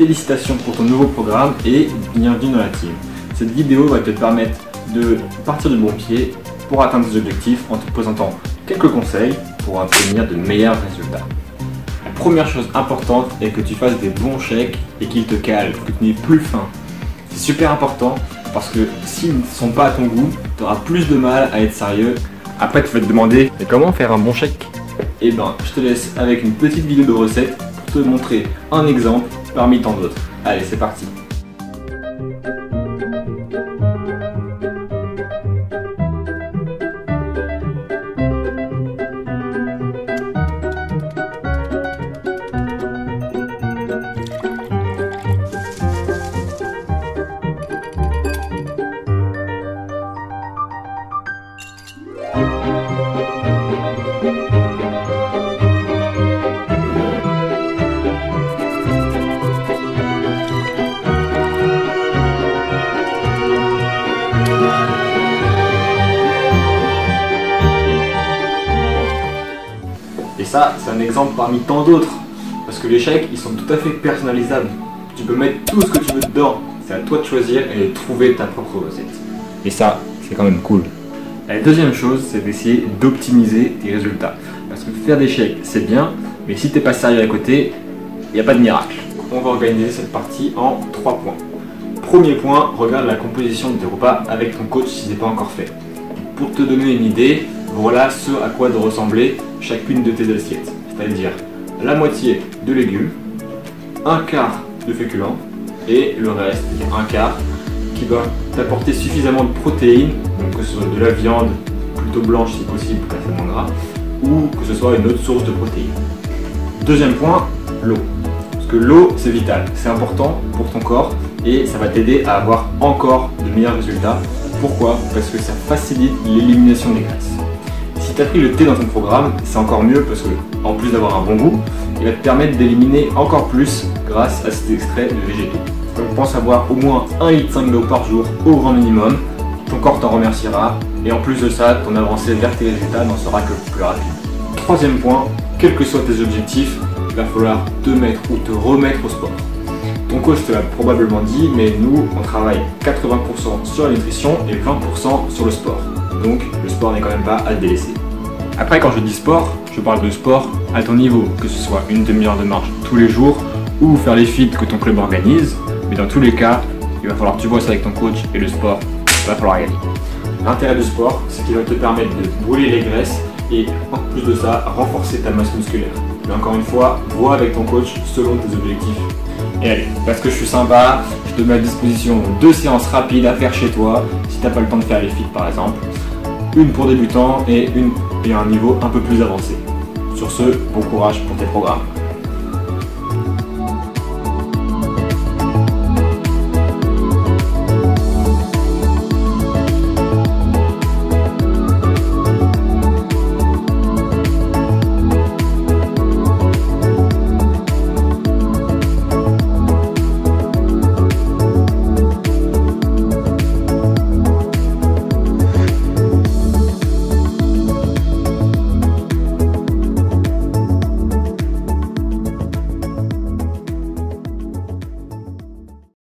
félicitations pour ton nouveau programme et bienvenue dans la team. Cette vidéo va te permettre de partir du bon pied pour atteindre tes objectifs en te présentant quelques conseils pour obtenir de meilleurs résultats. La première chose importante est que tu fasses des bons chèques et qu'ils te calent, que tu n'aies plus faim. C'est super important parce que s'ils ne sont pas à ton goût, tu auras plus de mal à être sérieux. Après tu vas te demander mais comment faire un bon chèque? Eh ben je te laisse avec une petite vidéo de recette pour te montrer un exemple parmi tant d'autres. Allez, c'est parti. Et ça, c'est un exemple parmi tant d'autres. Parce que les chèques, ils sont tout à fait personnalisables. Tu peux mettre tout ce que tu veux dedans. C'est à toi de choisir et de trouver ta propre recette. Et ça, c'est quand même cool. La deuxième chose, c'est d'essayer d'optimiser tes résultats. Parce que faire des chèques, c'est bien, mais si t'es pas sérieux à côté, il n'y a pas de miracle. On va organiser cette partie en 3 points. Premier point, regarde la composition de tes repas avec ton coach si ce n'est pas encore fait. Pour te donner une idée, voilà ce à quoi doit ressembler chacune de tes assiettes. C'est-à-dire la moitié de légumes, un quart de féculents et le reste, un quart, qui va t'apporter suffisamment de protéines, donc que ce soit de la viande, plutôt blanche si possible, car c'est moins gras, ou que ce soit une autre source de protéines. Deuxième point, l'eau. Parce que l'eau, c'est vital, c'est important pour ton corps et ça va t'aider à avoir encore de meilleurs résultats. Pourquoi? Parce que ça facilite l'élimination des graisses. Si tu as pris le thé dans ton programme, c'est encore mieux parce que, en plus d'avoir un bon goût, il va te permettre d'éliminer encore plus grâce à cet extrait de végétaux. Donc pense à boire au moins 1,5 litre d'eau par jour au grand minimum. Ton corps t'en remerciera et en plus de ça, ton avancée vers tes résultats n'en sera que plus rapide. Troisième point, quels que soient tes objectifs, il va falloir te mettre ou te remettre au sport. Ton coach te l'a probablement dit, mais nous, on travaille 80% sur la nutrition et 20% sur le sport. Donc, le sport n'est quand même pas à délaisser. Après, quand je dis sport, je parle de sport à ton niveau, que ce soit une demi-heure de marche tous les jours ou faire les feats que ton club organise. Mais dans tous les cas, il va falloir que tu vois ça avec ton coach et le sport, il va falloir gagner. L'intérêt du sport, c'est qu'il va te permettre de brûler les graisses et en plus de ça, renforcer ta masse musculaire. Mais encore une fois, vois avec ton coach selon tes objectifs. Et allez, parce que je suis sympa, je te mets à disposition 2 séances rapides à faire chez toi, si tu n'as pas le temps de faire les feats par exemple. Une pour débutants et une à un niveau un peu plus avancé. Sur ce, bon courage pour tes programmes.